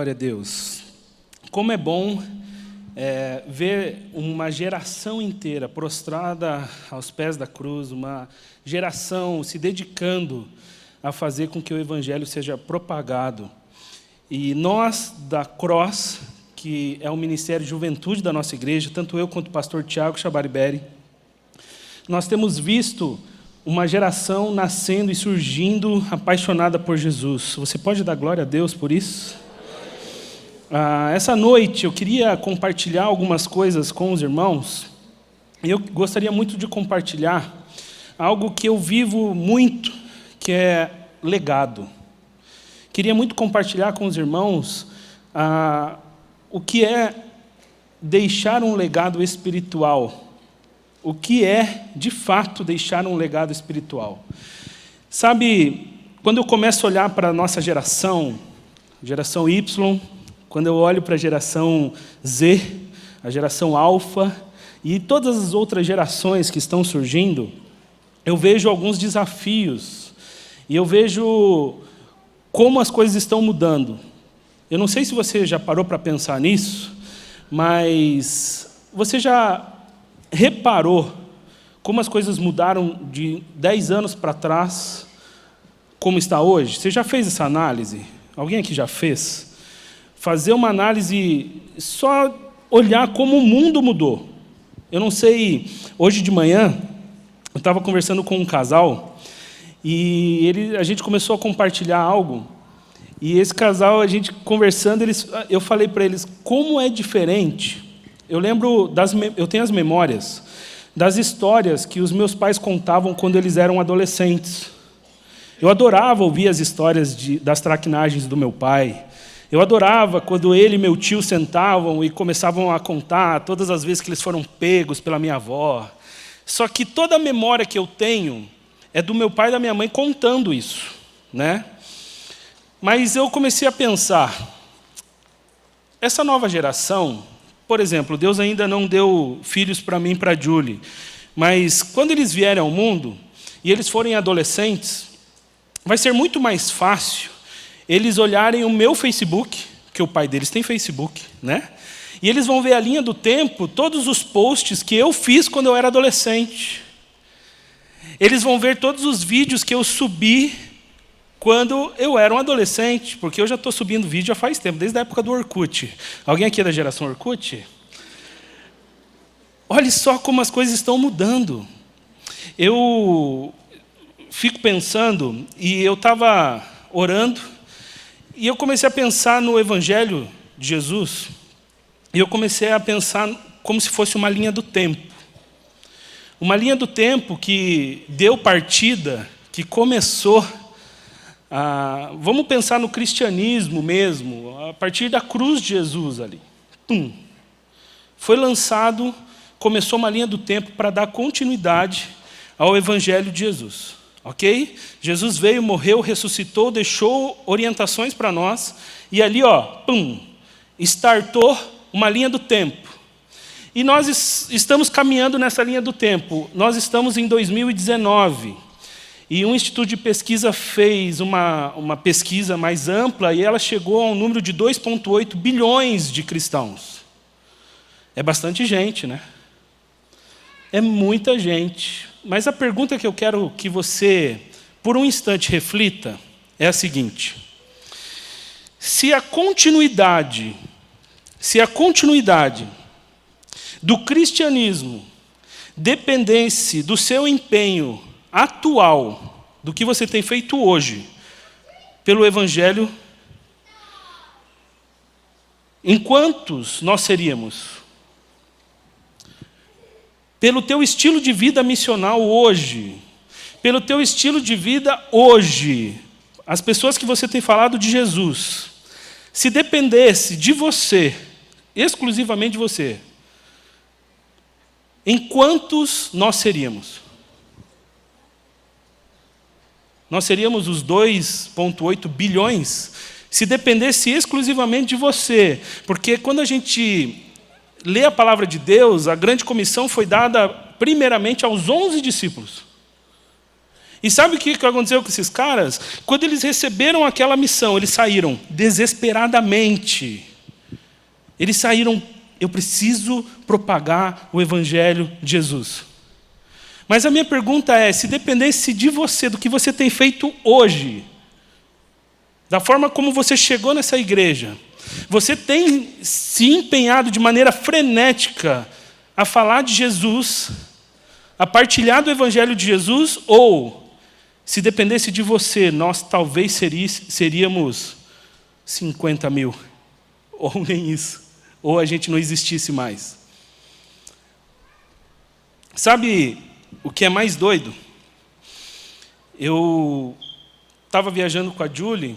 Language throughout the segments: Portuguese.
Glória a Deus. Como é bom ver uma geração inteira prostrada aos pés da cruz, uma geração se dedicando a fazer com que o Evangelho seja propagado. E nós, da Cross, que é o Ministério de Juventude da nossa igreja, tanto eu quanto o pastor Tiago Chabariberi, nós temos visto uma geração nascendo e surgindo apaixonada por Jesus. Você pode dar glória a Deus por isso? Essa noite eu queria compartilhar algumas coisas com os irmãos. E eu gostaria muito de compartilhar algo que eu vivo muito, que é legado. Queria muito compartilhar com os irmãos o que é deixar um legado espiritual. O que é, de fato, deixar um legado espiritual? Sabe, quando eu começo a olhar para a nossa geração Y, quando eu olho para a geração Z, a geração Alfa, e todas as outras gerações que estão surgindo, eu vejo alguns desafios, e eu vejo como as coisas estão mudando. Eu não sei se você já parou para pensar nisso, mas você já reparou como as coisas mudaram de 10 anos para trás, como está hoje? Você já fez essa análise? Alguém aqui já fez? Fazer uma análise, só olhar como o mundo mudou. Eu não sei, hoje de manhã, eu estava conversando com um casal, e a gente começou a compartilhar algo, e esse casal, a gente conversando, eu falei para eles, como é diferente. Eu lembro, eu tenho as memórias das histórias que os meus pais contavam quando eles eram adolescentes. Eu adorava ouvir as histórias das traquinagens do meu pai. Eu adorava quando ele e meu tio sentavam e começavam a contar todas as vezes que eles foram pegos pela minha avó. Só que toda a memória que eu tenho é do meu pai e da minha mãe contando isso, né? Mas eu comecei a pensar, essa nova geração, por exemplo, Deus ainda não deu filhos para mim e para a Julie, mas quando eles vierem ao mundo e eles forem adolescentes, vai ser muito mais fácil eles olharem o meu Facebook, que o pai deles tem Facebook, né? E eles vão ver a linha do tempo, todos os posts que eu fiz quando eu era adolescente. Eles vão ver todos os vídeos que eu subi quando eu era um adolescente, porque eu já estou subindo vídeo já faz tempo, desde a época do Orkut. Alguém aqui é da geração Orkut? Olhe só como as coisas estão mudando. Eu fico pensando, e eu estava orando, e eu comecei a pensar no Evangelho de Jesus, e eu comecei a pensar como se fosse uma linha do tempo. Uma linha do tempo que deu partida, que começou. Vamos pensar no cristianismo mesmo, a partir da cruz de Jesus ali. Foi lançado, começou uma linha do tempo para dar continuidade ao Evangelho de Jesus. Ok? Jesus veio, morreu, ressuscitou, deixou orientações para nós, e ali, startou uma linha do tempo. E nós estamos caminhando nessa linha do tempo. Nós estamos em 2019. E um instituto de pesquisa fez uma pesquisa mais ampla e ela chegou a um número de 2,8 bilhões de cristãos. É bastante gente, né? É muita gente. Mas a pergunta que eu quero que você, por um instante, reflita é a seguinte. Se a continuidade do cristianismo dependesse do seu empenho atual, do que você tem feito hoje, pelo Evangelho, em quantos nós seríamos? Pelo teu estilo de vida missional hoje, pelo teu estilo de vida hoje, as pessoas que você tem falado de Jesus, se dependesse de você, exclusivamente de você, em quantos nós seríamos? Nós seríamos os 2,8 bilhões se dependesse exclusivamente de você. Porque quando a gente lê a palavra de Deus, a grande comissão foi dada primeiramente aos 11 discípulos. E sabe o que aconteceu com esses caras? Quando eles receberam aquela missão, eles saíram desesperadamente. Eles saíram, eu preciso propagar o evangelho de Jesus. Mas a minha pergunta é, se dependesse de você, do que você tem feito hoje, da forma como você chegou nessa igreja, você tem se empenhado de maneira frenética a falar de Jesus, a partilhar do evangelho de Jesus, ou, se dependesse de você, nós talvez seríamos 50 mil, ou nem isso, ou a gente não existisse mais. Sabe o que é mais doido? Eu estava viajando com a Julie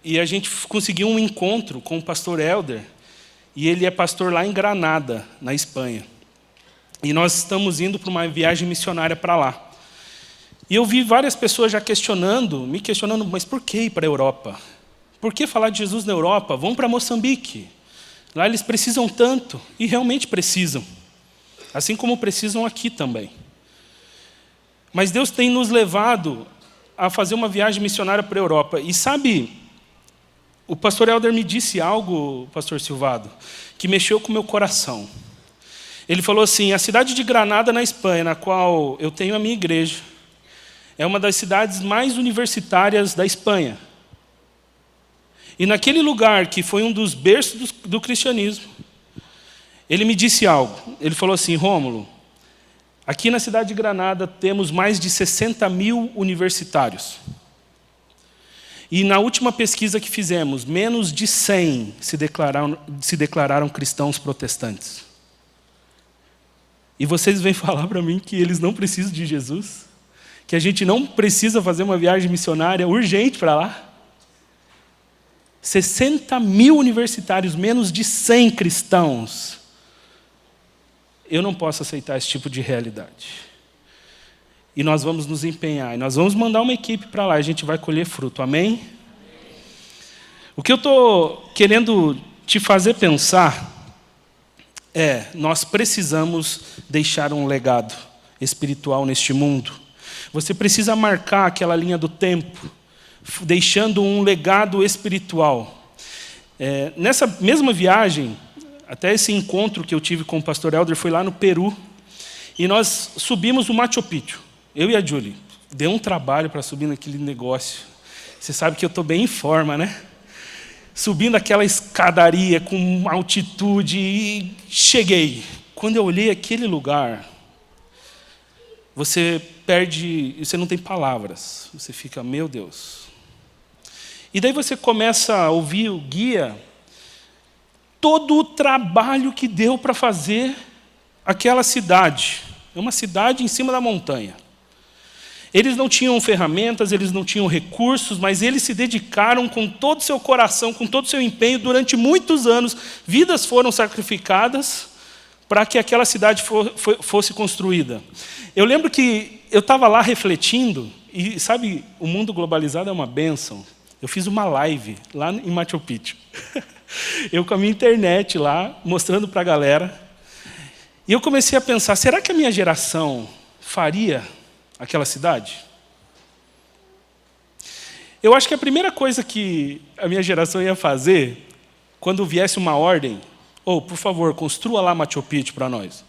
e a gente conseguiu um encontro com o pastor Helder, e ele é pastor lá em Granada, na Espanha. E nós estamos indo para uma viagem missionária para lá. E eu vi várias pessoas já me questionando, mas por que ir para a Europa? Por que falar de Jesus na Europa? Vão para Moçambique. Lá eles precisam tanto, e realmente precisam. Assim como precisam aqui também. Mas Deus tem nos levado a fazer uma viagem missionária para a Europa. E sabe, o pastor Helder me disse algo, pastor Silvado, que mexeu com o meu coração. Ele falou assim, a cidade de Granada, na Espanha, na qual eu tenho a minha igreja, é uma das cidades mais universitárias da Espanha. E naquele lugar, que foi um dos berços do cristianismo, ele me disse algo. Ele falou assim, Rômulo, aqui na cidade de Granada temos mais de 60 mil universitários. E na última pesquisa que fizemos, menos de 100 se declararam cristãos protestantes. E vocês vêm falar para mim que eles não precisam de Jesus? Que a gente não precisa fazer uma viagem missionária urgente para lá? 60 mil universitários, menos de 100 cristãos. Eu não posso aceitar esse tipo de realidade. E nós vamos nos empenhar, e nós vamos mandar uma equipe para lá, e a gente vai colher fruto, amém? O que eu estou querendo te fazer pensar nós precisamos deixar um legado espiritual neste mundo. Você precisa marcar aquela linha do tempo, deixando um legado espiritual. Nessa mesma viagem, até esse encontro que eu tive com o pastor Helder foi lá no Peru, e nós subimos o Machu Picchu, eu e a Julie. Deu um trabalho para subir naquele negócio. Você sabe que eu estou bem em forma, né? Subindo aquela escadaria com altitude, e cheguei. Quando eu olhei aquele lugar, você não tem palavras. Você fica, meu Deus. E daí você começa a ouvir o guia, todo o trabalho que deu para fazer aquela cidade. É uma cidade em cima da montanha. Eles não tinham ferramentas, eles não tinham recursos, mas eles se dedicaram com todo o seu coração, com todo o seu empenho, durante muitos anos. Vidas foram sacrificadas para que aquela cidade fosse construída. Eu lembro que eu estava lá refletindo, e sabe, o mundo globalizado é uma bênção. Eu fiz uma live lá em Machu Picchu. Eu com a minha internet lá, mostrando para a galera. E eu comecei a pensar, será que a minha geração faria aquela cidade? Eu acho que a primeira coisa que a minha geração ia fazer, quando viesse uma ordem, por favor, construa lá Machu Picchu para nós.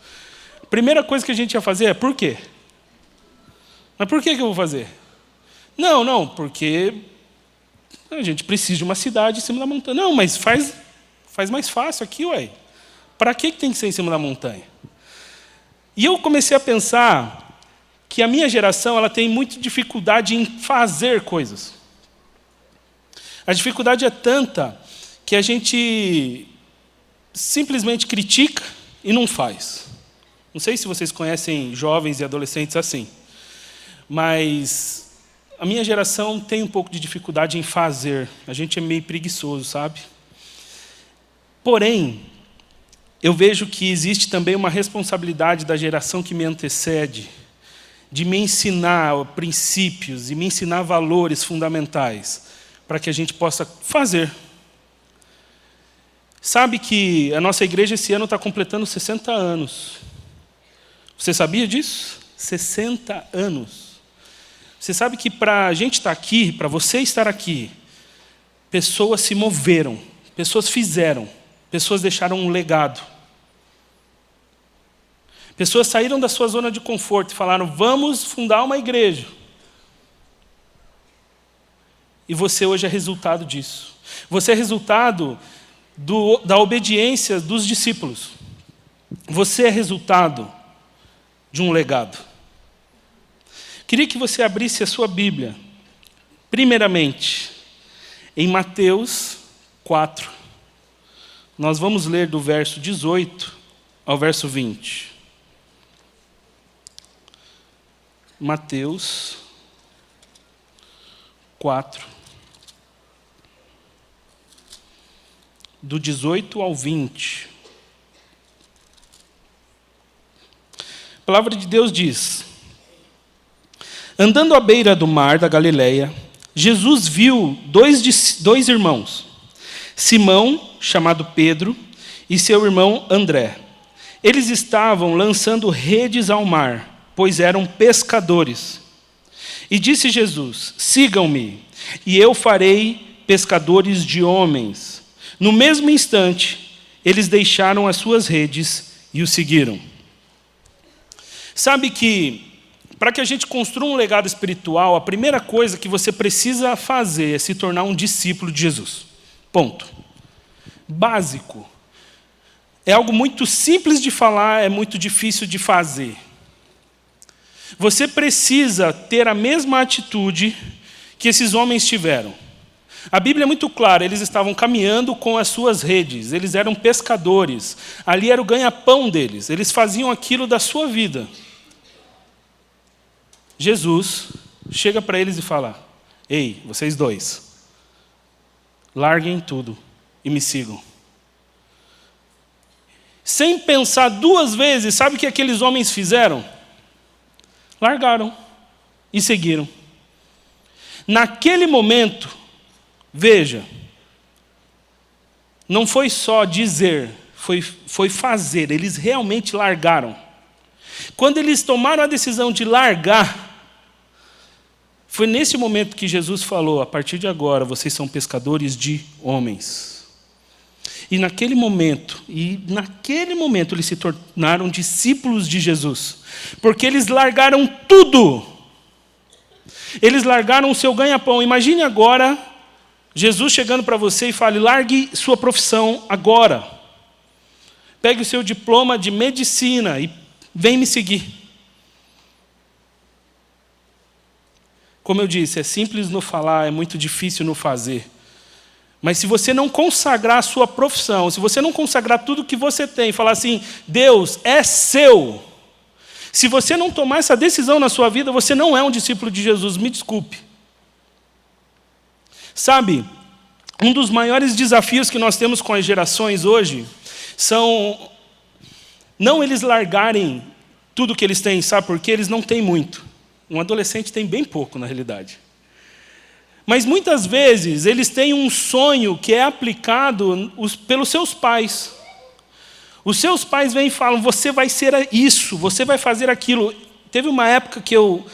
A primeira coisa que a gente ia fazer é, por quê? Mas por que eu vou fazer? Não, porque a gente precisa de uma cidade em cima da montanha. Não, mas faz mais fácil aqui, ué. Para que tem que ser em cima da montanha? E eu comecei a pensar que a minha geração ela tem muita dificuldade em fazer coisas. A dificuldade é tanta que a gente simplesmente critica e não faz. Não sei se vocês conhecem jovens e adolescentes assim, mas a minha geração tem um pouco de dificuldade em fazer. A gente é meio preguiçoso, sabe? Porém, eu vejo que existe também uma responsabilidade da geração que me antecede, de me ensinar princípios e me ensinar valores fundamentais, para que a gente possa fazer. Sabe que a nossa igreja esse ano está completando 60 anos. Você sabia disso? 60 anos. Você sabe que para a gente estar aqui, para você estar aqui, pessoas se moveram, pessoas fizeram, pessoas deixaram um legado. Pessoas saíram da sua zona de conforto e falaram, vamos fundar uma igreja. E você hoje é resultado disso. Você é resultado da obediência dos discípulos. Você é resultado de um legado. Queria que você abrisse a sua Bíblia, primeiramente, em Mateus 4. Nós vamos ler do verso 18 ao verso 20. Mateus 4, do 18 ao 20. A palavra de Deus diz: andando à beira do mar da Galileia, Jesus viu dois irmãos, Simão, chamado Pedro, e seu irmão André. Eles estavam lançando redes ao mar, pois eram pescadores. E disse Jesus, sigam-me, e eu farei pescadores de homens. No mesmo instante, eles deixaram as suas redes e o seguiram. Sabe que, para que a gente construa um legado espiritual, a primeira coisa que você precisa fazer é se tornar um discípulo de Jesus. Ponto. Básico. É algo muito simples de falar, é muito difícil de fazer. Você precisa ter a mesma atitude que esses homens tiveram. A Bíblia é muito clara, eles estavam caminhando com as suas redes, eles eram pescadores, ali era o ganha-pão deles, eles faziam aquilo da sua vida. Jesus chega para eles e fala, ei, vocês dois, larguem tudo e me sigam. Sem pensar duas vezes, sabe o que aqueles homens fizeram? Largaram e seguiram. Naquele momento, veja, não foi só dizer, foi fazer, eles realmente largaram. Quando eles tomaram a decisão de largar, foi nesse momento que Jesus falou, a partir de agora, vocês são pescadores de homens. E naquele momento, eles se tornaram discípulos de Jesus. Porque eles largaram tudo. Eles largaram o seu ganha-pão. Imagine agora, Jesus chegando para você e fale, largue sua profissão agora. Pegue o seu diploma de medicina e vem me seguir. Como eu disse, é simples no falar, é muito difícil no fazer. Mas se você não consagrar a sua profissão, se você não consagrar tudo que você tem, falar assim, Deus é seu. Se você não tomar essa decisão na sua vida, você não é um discípulo de Jesus, me desculpe. Sabe, um dos maiores desafios que nós temos com as gerações hoje, são não eles largarem tudo que eles têm, sabe por quê? Eles não têm muito. Um adolescente tem bem pouco, na realidade. Mas muitas vezes eles têm um sonho que é aplicado pelos seus pais. Os seus pais vêm e falam, você vai ser isso, você vai fazer aquilo. Teve uma época que eu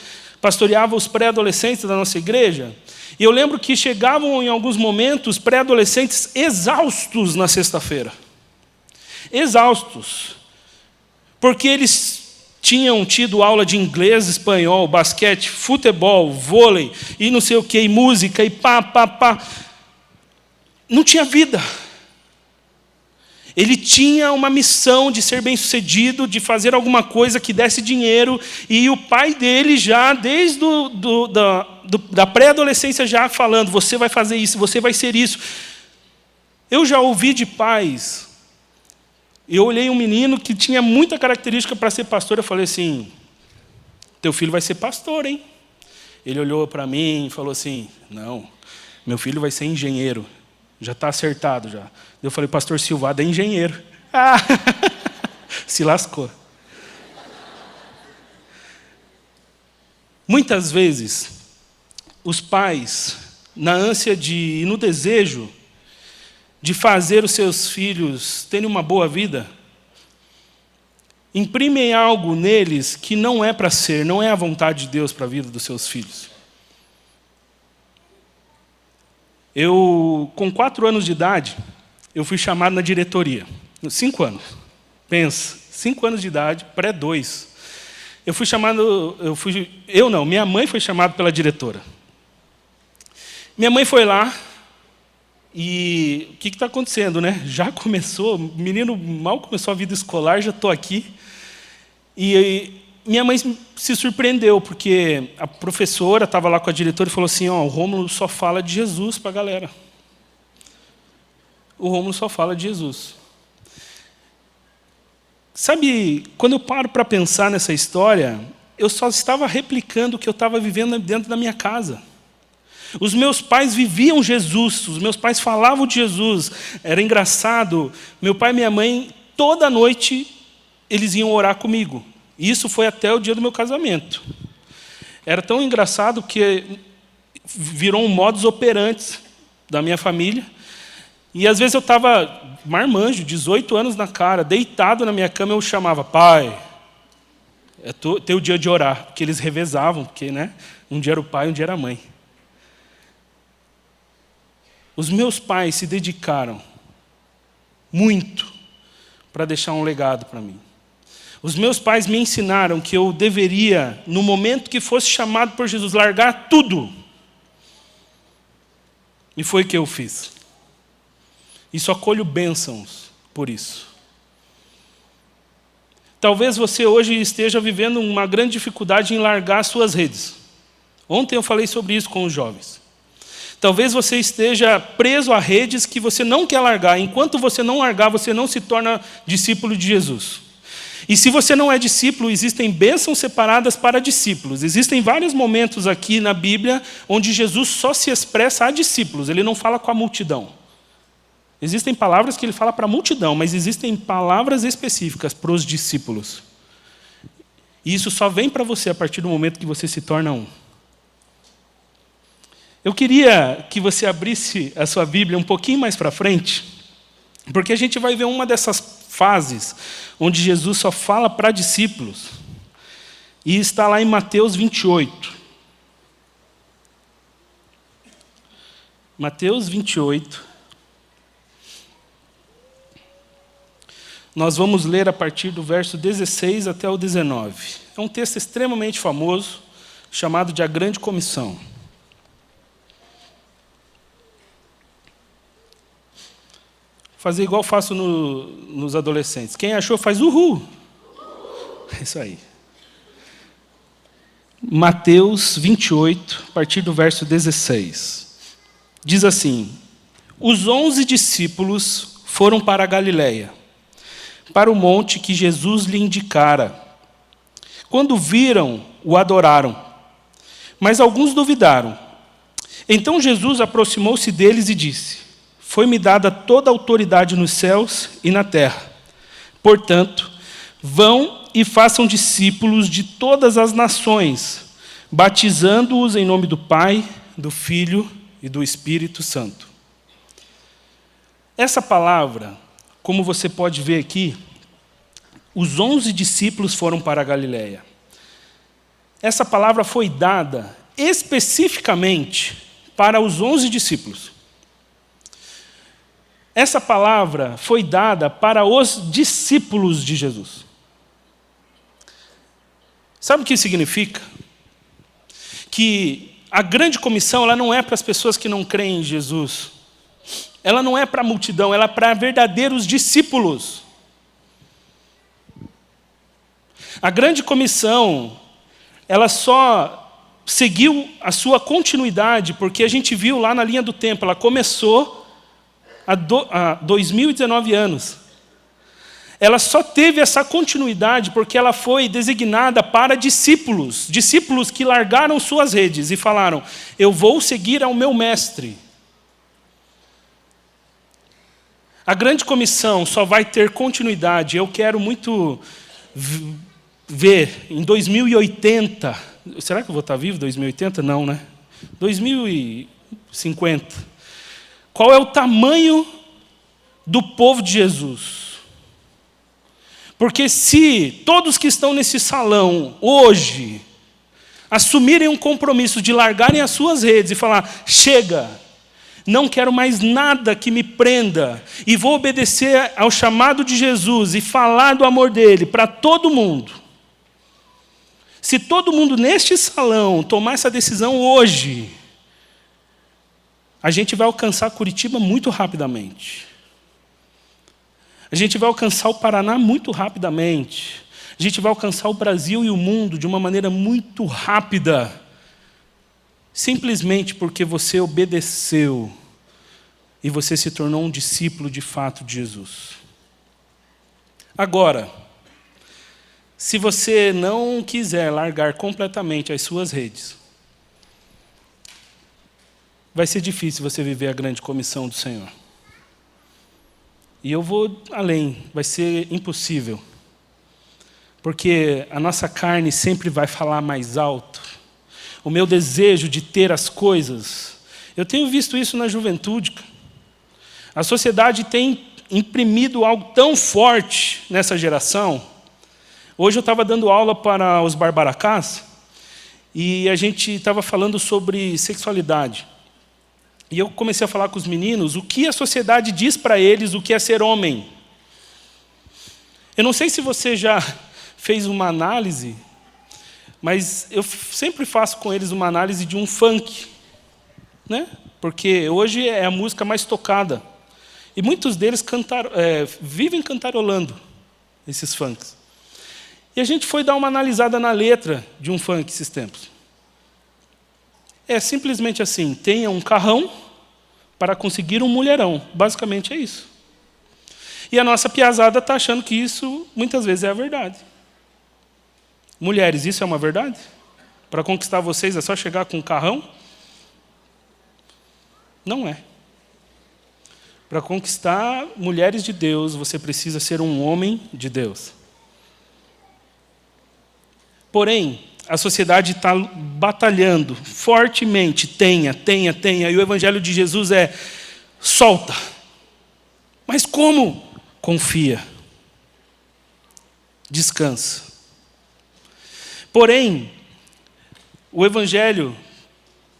pastoreava os pré-adolescentes da nossa igreja, e eu lembro que chegavam em alguns momentos pré-adolescentes exaustos na sexta-feira. Exaustos. Porque eles tinham tido aula de inglês, espanhol, basquete, futebol, vôlei, e não sei o que, e música, e pá. Não tinha vida. Ele tinha uma missão de ser bem-sucedido, de fazer alguma coisa que desse dinheiro, e o pai dele já, desde da pré-adolescência, já falando, você vai fazer isso, você vai ser isso. Eu já ouvi de pais. Eu olhei um menino que tinha muita característica para ser pastor, eu falei assim, teu filho vai ser pastor, hein? Ele olhou para mim e falou assim, não, meu filho vai ser engenheiro, já está acertado já. Eu falei, pastor Silvado é engenheiro. Ah, se lascou. Muitas vezes, os pais, na ânsia e no desejo de fazer os seus filhos terem uma boa vida, imprimem algo neles que não é para ser, não é a vontade de Deus para a vida dos seus filhos. Com 4 anos de idade, eu fui chamado na diretoria. 5 anos. Pensa, 5 anos de idade, pré-2. Minha mãe foi chamada pela diretora. Minha mãe foi lá e o que está acontecendo, né? Já começou, o menino mal começou a vida escolar, já estou aqui. E minha mãe se surpreendeu, porque a professora estava lá com a diretora e falou assim, o Rômulo só fala de Jesus para a galera. O Rômulo só fala de Jesus. Sabe, quando eu paro para pensar nessa história, eu só estava replicando o que eu estava vivendo dentro da minha casa. Os meus pais viviam Jesus, os meus pais falavam de Jesus. Era engraçado, meu pai e minha mãe, toda noite, eles iam orar comigo. Isso foi até o dia do meu casamento. Era tão engraçado que virou um modus operandi da minha família. E às vezes eu estava marmanjo, 18 anos na cara, deitado na minha cama, eu chamava, pai, é teu dia de orar. Porque eles revezavam, porque né, um dia era o pai, um dia era a mãe. Os meus pais se dedicaram muito para deixar um legado para mim. Os meus pais me ensinaram que eu deveria, no momento que fosse chamado por Jesus, largar tudo. E foi o que eu fiz. E só colho bênçãos por isso. Talvez você hoje esteja vivendo uma grande dificuldade em largar suas redes. Ontem eu falei sobre isso com os jovens. Talvez você esteja preso a redes que você não quer largar. Enquanto você não largar, você não se torna discípulo de Jesus. E se você não é discípulo, existem bênçãos separadas para discípulos. Existem vários momentos aqui na Bíblia onde Jesus só se expressa a discípulos. Ele não fala com a multidão. Existem palavras que ele fala para a multidão, mas existem palavras específicas para os discípulos. E isso só vem para você a partir do momento que você se torna um. Eu queria que você abrisse a sua Bíblia um pouquinho mais para frente, porque a gente vai ver uma dessas fases onde Jesus só fala para discípulos, e está lá em Mateus 28. Mateus 28. Nós vamos ler a partir do verso 16 até o 19. É um texto extremamente famoso, chamado de A Grande Comissão. Fazer igual faço nos adolescentes. Quem achou faz uhul. É isso aí. Mateus 28, a partir do verso 16. Diz assim: Os 11 discípulos foram para a Galiléia, para o monte que Jesus lhe indicara. Quando viram, o adoraram, mas alguns duvidaram. Então Jesus aproximou-se deles e disse: Foi-me dada toda a autoridade nos céus e na terra. Portanto, vão e façam discípulos de todas as nações, batizando-os em nome do Pai, do Filho e do Espírito Santo. Essa palavra, como você pode ver aqui, os 11 discípulos foram para a Galiléia. Essa palavra foi dada especificamente para os 11 discípulos. Essa palavra foi dada para os discípulos de Jesus. Sabe o que isso significa? Que a grande comissão ela não é para as pessoas que não creem em Jesus. Ela não é para a multidão, ela é para verdadeiros discípulos. A grande comissão, ela só seguiu a sua continuidade, porque a gente viu lá na linha do tempo, ela começou há 2019 anos. Ela só teve essa continuidade porque ela foi designada para discípulos, discípulos que largaram suas redes e falaram: eu vou seguir ao meu mestre. A grande comissão só vai ter continuidade. Eu quero muito ver em 2080, será que eu vou estar vivo em 2080? Não, né? 2050. Qual é o tamanho do povo de Jesus? Porque se todos que estão nesse salão hoje assumirem um compromisso de largarem as suas redes e falar: chega, não quero mais nada que me prenda, e vou obedecer ao chamado de Jesus e falar do amor dele para todo mundo. Se todo mundo neste salão tomar essa decisão hoje, a gente vai alcançar Curitiba muito rapidamente. A gente vai alcançar o Paraná muito rapidamente. A gente vai alcançar o Brasil e o mundo de uma maneira muito rápida. Simplesmente porque você obedeceu e você se tornou um discípulo de fato de Jesus. Agora, se você não quiser largar completamente as suas redes, vai ser difícil você viver a grande comissão do Senhor. E eu vou além, vai ser impossível. Porque a nossa carne sempre vai falar mais alto. O meu desejo de ter as coisas. Eu tenho visto isso na juventude. A sociedade tem imprimido algo tão forte nessa geração. Hoje eu estava dando aula para os barbaracás e a gente estava falando sobre sexualidade. E eu comecei a falar com os meninos o que a sociedade diz para eles o que é ser homem. Eu não sei se você já fez uma análise, mas eu sempre faço com eles uma análise de um funk, né? Porque hoje é a música mais tocada. E muitos deles vivem cantarolando esses funks. E a gente foi dar uma analisada na letra de um funk esses tempos. É simplesmente assim: tenha um carrão para conseguir um mulherão. Basicamente é isso. E a nossa piazada está achando que isso muitas vezes é a verdade. Mulheres, isso é uma verdade? Para conquistar vocês é só chegar com um carrão? Não é. Para conquistar mulheres de Deus, você precisa ser um homem de Deus. Porém, a sociedade está batalhando fortemente, tenha, e o Evangelho de Jesus é: solta. Mas como? Confia. Descansa. Porém, o Evangelho,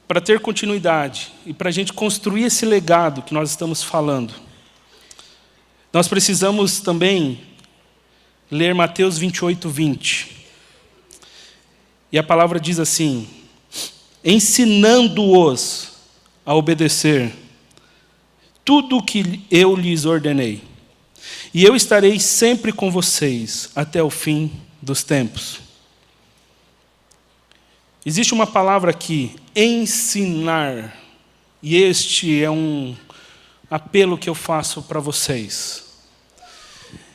para ter continuidade e para a gente construir esse legado que nós estamos falando, nós precisamos também ler Mateus 28, 20. E a palavra diz assim: ensinando-os a obedecer tudo o que eu lhes ordenei. E eu estarei sempre com vocês até o fim dos tempos. Existe uma palavra aqui, ensinar. E este é um apelo que eu faço para vocês.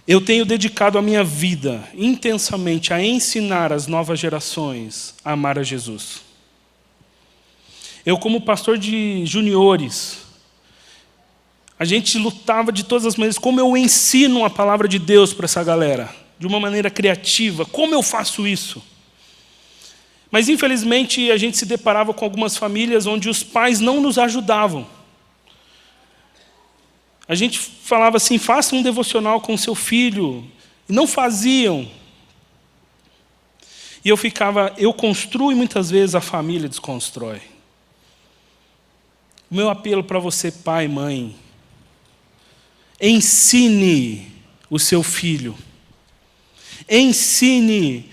Eu tenho dedicado a minha vida intensamente a ensinar as novas gerações a amar a Jesus. Eu, como pastor de juniores, a gente lutava de todas as maneiras. Como eu ensino a palavra de Deus para essa galera? De uma maneira criativa. Como eu faço isso? Mas, infelizmente, a gente se deparava com algumas famílias onde os pais não nos ajudavam. A gente falava assim: faça um devocional com seu filho. E não faziam. E eu construo e muitas vezes a família desconstrói. O meu apelo para você, pai e mãe: ensine o seu filho. Ensine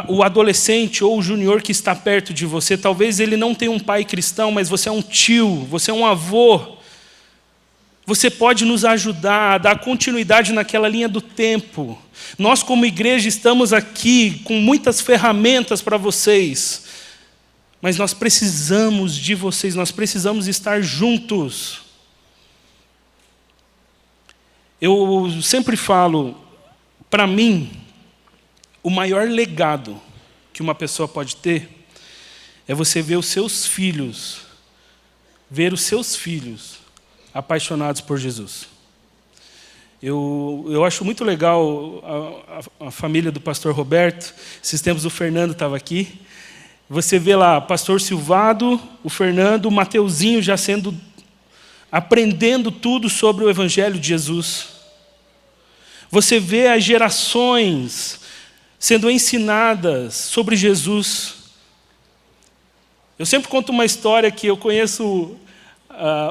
o adolescente ou o junior que está perto de você. Talvez ele não tenha um pai cristão, mas você é um tio, você é um avô. Você pode nos ajudar a dar continuidade naquela linha do tempo. Nós, como igreja, estamos aqui com muitas ferramentas para vocês. Mas nós precisamos de vocês, nós precisamos estar juntos. Eu sempre falo, para mim, o maior legado que uma pessoa pode ter é você ver os seus filhos apaixonados por Jesus. Eu acho muito legal a família do pastor Roberto. Esses tempos o Fernando estava aqui. Você vê lá, pastor Silvado, o Fernando, o Mateuzinho já aprendendo tudo sobre o Evangelho de Jesus. Você vê as gerações sendo ensinadas sobre Jesus. Eu sempre conto uma história que eu conheço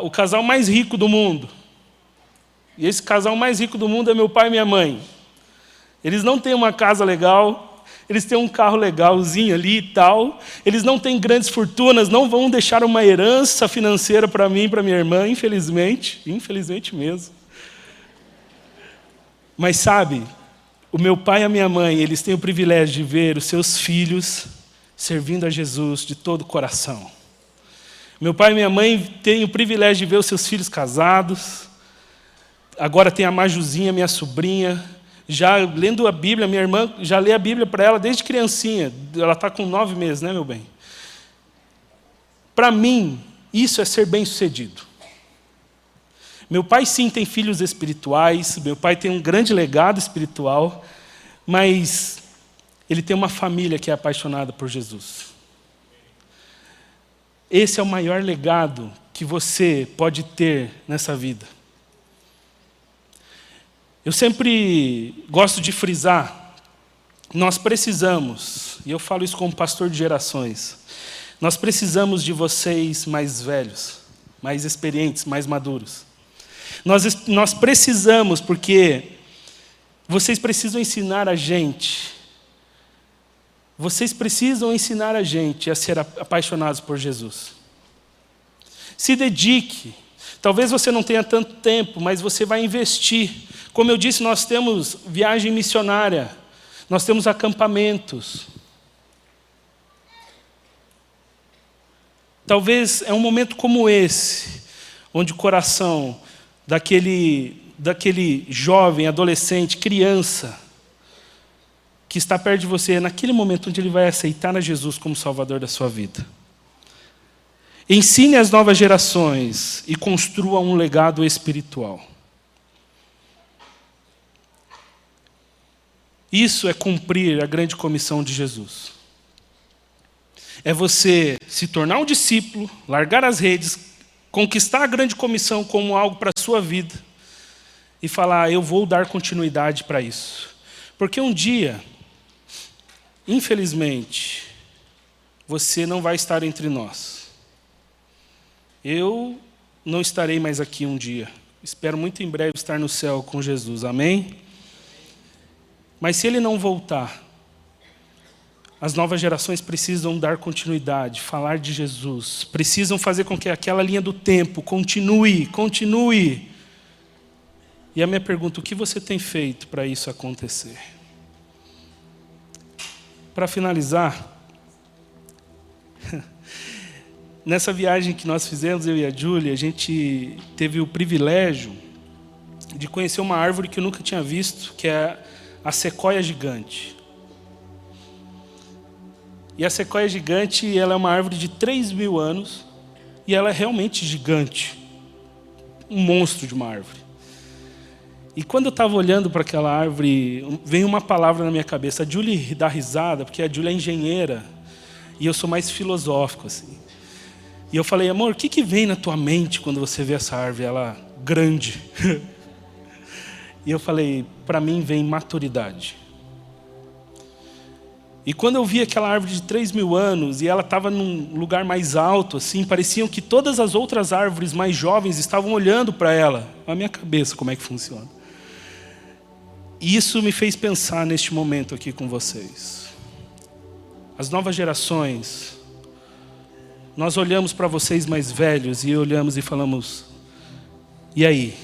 o casal mais rico do mundo. E esse casal mais rico do mundo é meu pai e minha mãe. Eles não têm uma casa legal, eles têm um carro legalzinho ali e tal. Eles não têm grandes fortunas, não vão deixar uma herança financeira para mim e para minha irmã, infelizmente mesmo. Mas sabe, o meu pai e a minha mãe, eles têm o privilégio de ver os seus filhos servindo a Jesus de todo o coração. Meu pai e minha mãe têm o privilégio de ver os seus filhos casados. Agora tem a Majuzinha, minha sobrinha, já lendo a Bíblia. Minha irmã já lê a Bíblia para ela desde criancinha. Ela está com 9 meses, né, meu bem? Para mim, isso é ser bem-sucedido. Meu pai, sim, tem filhos espirituais. Meu pai tem um grande legado espiritual. Mas ele tem uma família que é apaixonada por Jesus. Esse é o maior legado que você pode ter nessa vida. Eu sempre gosto de frisar, nós precisamos, e eu falo isso como pastor de gerações, nós precisamos de vocês mais velhos, mais experientes, mais maduros. Nós precisamos, porque vocês precisam ensinar a gente. Vocês precisam ensinar a gente a ser apaixonados por Jesus. Se dedique. Talvez você não tenha tanto tempo, mas você vai investir. Como eu disse, nós temos viagem missionária. Nós temos acampamentos. Talvez é um momento como esse, onde o coração daquele jovem, adolescente, criança, que está perto de você, naquele momento onde ele vai aceitar a Jesus como Salvador da sua vida. Ensine as novas gerações e construa um legado espiritual. Isso é cumprir a grande comissão de Jesus. É você se tornar um discípulo, largar as redes, conquistar a grande comissão como algo para a sua vida e falar, eu vou dar continuidade para isso. Porque um dia, infelizmente, você não vai estar entre nós. Eu não estarei mais aqui um dia. Espero muito em breve estar no céu com Jesus. Amém? Mas se ele não voltar, as novas gerações precisam dar continuidade, falar de Jesus. Precisam fazer com que aquela linha do tempo continue. E a minha pergunta, o que você tem feito para isso acontecer? Para finalizar, nessa viagem que nós fizemos, eu e a Júlia, a gente teve o privilégio de conhecer uma árvore que eu nunca tinha visto, que é a sequoia gigante. E a sequoia gigante, ela é uma árvore de 3.000 anos, e ela é realmente gigante. Um monstro de uma árvore. E quando eu estava olhando para aquela árvore, veio uma palavra na minha cabeça. A Júlia dá risada, porque a Júlia é engenheira, e eu sou mais filosófico, assim. E eu falei, amor, o que vem na tua mente quando você vê essa árvore, ela grande? E eu falei, para mim vem maturidade. E quando eu vi aquela árvore de 3.000 anos, e ela estava num lugar mais alto, assim, pareciam que todas as outras árvores mais jovens estavam olhando para ela. A minha cabeça, como é que funciona. E isso me fez pensar neste momento aqui com vocês. As novas gerações, nós olhamos para vocês mais velhos e olhamos e falamos, e aí,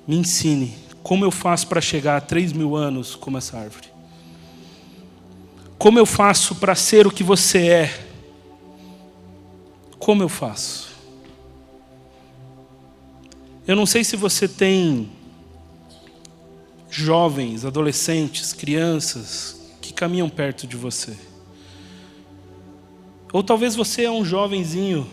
me ensine, como eu faço para chegar a 3.000 anos como essa árvore? Como eu faço para ser o que você é? Como eu faço? Eu não sei se você tem jovens, adolescentes, crianças que caminham perto de você. Ou talvez você é um jovenzinho.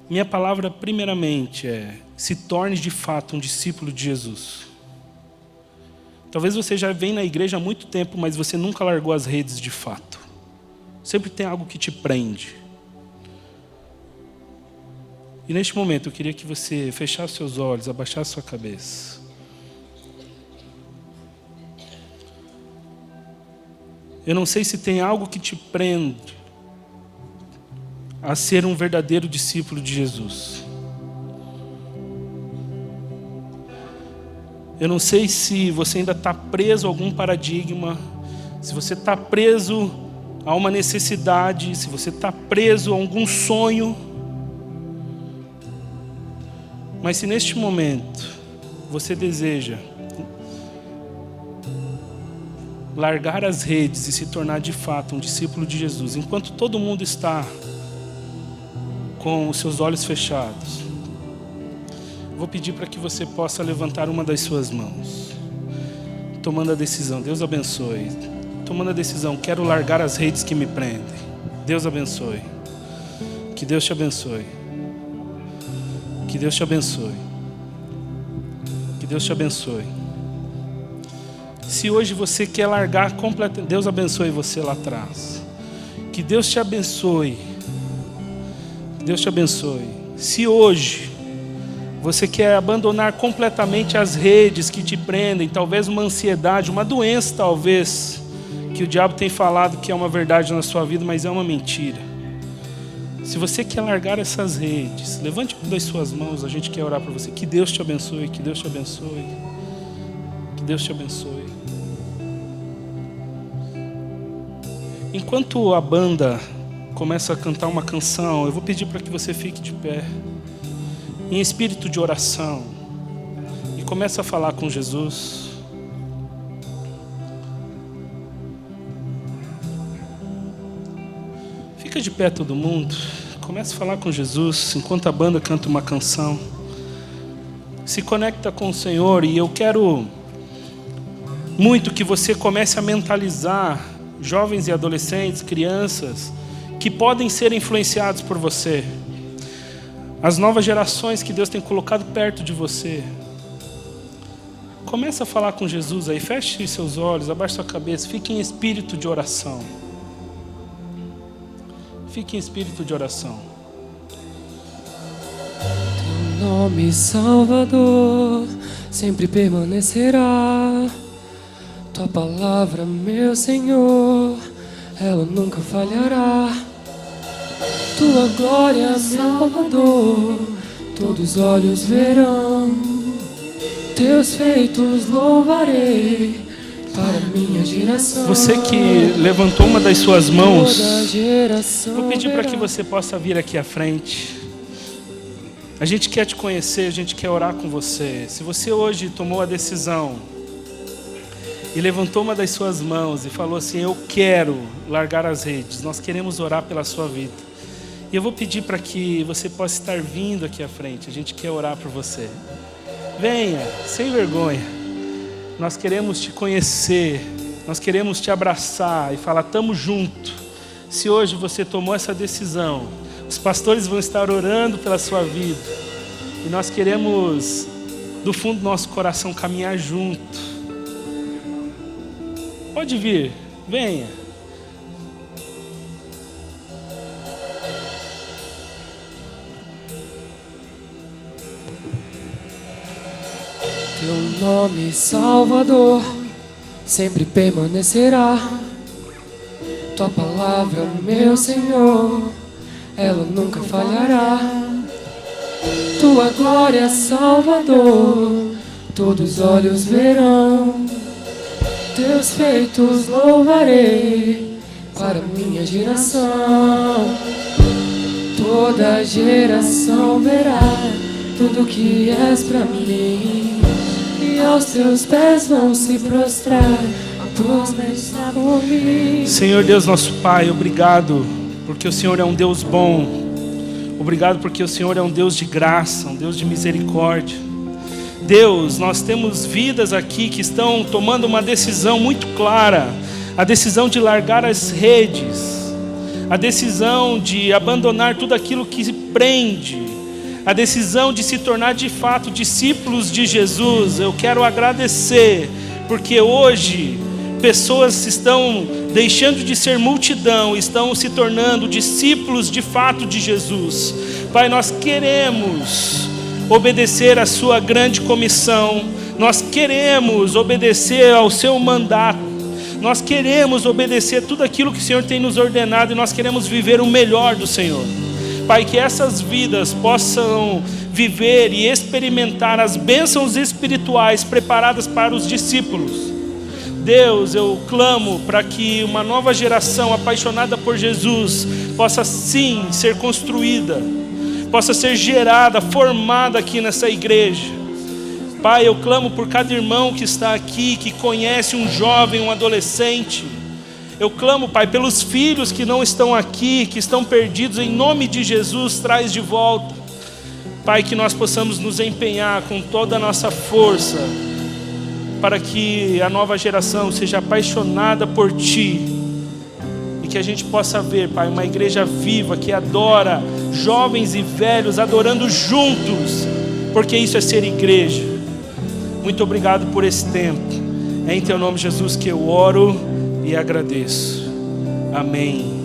Minha palavra primeiramente é, se torne de fato um discípulo de Jesus. Talvez você já vem na igreja há muito tempo, mas você nunca largou as redes de fato. Sempre tem algo que te prende. E neste momento eu queria que você fechasse seus olhos, abaixasse sua cabeça. Eu não sei se tem algo que te prende a ser um verdadeiro discípulo de Jesus. Eu não sei se você ainda está preso a algum paradigma, se você está preso a uma necessidade, se você está preso a algum sonho. Mas se neste momento você deseja largar as redes e se tornar de fato um discípulo de Jesus, enquanto todo mundo está com os seus olhos fechados, vou pedir para que você possa levantar uma das suas mãos, tomando a decisão. Deus abençoe. Tomando a decisão, quero largar as redes que me prendem. Deus abençoe. Que Deus te abençoe. Que Deus te abençoe. Que Deus te abençoe. Se hoje você quer largar completamente, Deus abençoe você lá atrás. Que Deus te abençoe. Deus te abençoe. Se hoje você quer abandonar completamente as redes que te prendem, talvez uma ansiedade, uma doença talvez, que o diabo tem falado que é uma verdade na sua vida, mas é uma mentira. Se você quer largar essas redes, levante uma das suas mãos, a gente quer orar por você. Que Deus te abençoe, que Deus te abençoe. Que Deus te abençoe. Enquanto a banda começa a cantar uma canção, eu vou pedir para que você fique de pé, em espírito de oração, e comece a falar com Jesus. Fica de pé todo mundo, comece a falar com Jesus enquanto a banda canta uma canção. Se conecta com o Senhor, e eu quero muito que você comece a mentalizar jovens e adolescentes, crianças, que podem ser influenciados por você. As novas gerações que Deus tem colocado perto de você. Comece a falar com Jesus aí, feche seus olhos, abaixe sua cabeça, fique em espírito de oração. Fique em espírito de oração. Teu nome, Salvador, sempre permanecerá. Tua palavra, meu Senhor, ela nunca falhará. Tua glória, Salvador, todos os olhos verão. Teus feitos louvarei para minha geração. Você que levantou uma das suas mãos, vou pedir para que verá. você possa vir aqui à frente. A gente quer te conhecer, a gente quer orar com você. Se você hoje tomou a decisão e levantou uma das suas mãos e falou assim: eu quero largar as redes, nós queremos orar pela sua vida. E eu vou pedir para que você possa estar vindo aqui à frente, a gente quer orar por você. Venha, sem vergonha. Nós queremos te conhecer, nós queremos te abraçar e falar: tamo junto. Se hoje você tomou essa decisão, os pastores vão estar orando pela sua vida. E nós queremos, do fundo do nosso coração, caminhar junto. Pode vir, venha. Teu nome, Salvador, sempre permanecerá. Tua palavra, meu Senhor, ela nunca falhará. Tua glória, Salvador, todos os olhos verão. Teus feitos louvarei para minha geração. Toda geração verá tudo que és para mim, e aos teus pés vão se prostrar. A tua está por mim. Senhor Deus, nosso Pai, obrigado porque o Senhor é um Deus bom. Obrigado porque o Senhor é um Deus de graça, um Deus de misericórdia. Deus, nós temos vidas aqui que estão tomando uma decisão muito clara, a decisão de largar as redes, a decisão de abandonar tudo aquilo que se prende, a decisão de se tornar de fato discípulos de Jesus. Eu quero agradecer, porque hoje pessoas estão deixando de ser multidão, estão se tornando discípulos de fato de Jesus. Pai, nós queremos obedecer a sua grande comissão, nós queremos obedecer ao seu mandato, nós queremos obedecer tudo aquilo que o Senhor tem nos ordenado, e nós queremos viver o melhor do Senhor. Pai, que essas vidas possam viver e experimentar as bênçãos espirituais preparadas para os discípulos. Deus, eu clamo para que uma nova geração apaixonada por Jesus possa sim ser construída, possa ser gerada, formada aqui nessa igreja. Pai, eu clamo por cada irmão que está aqui, que conhece um jovem, um adolescente. Eu clamo, Pai, pelos filhos que não estão aqui, que estão perdidos. Em nome de Jesus, traz de volta. Pai, que nós possamos nos empenhar com toda a nossa força para que a nova geração seja apaixonada por Ti. E que a gente possa ver, Pai, uma igreja viva que adora, jovens e velhos adorando juntos, porque isso é ser igreja. Muito obrigado por esse tempo. É em Teu nome, Jesus, que eu oro e agradeço. Amém.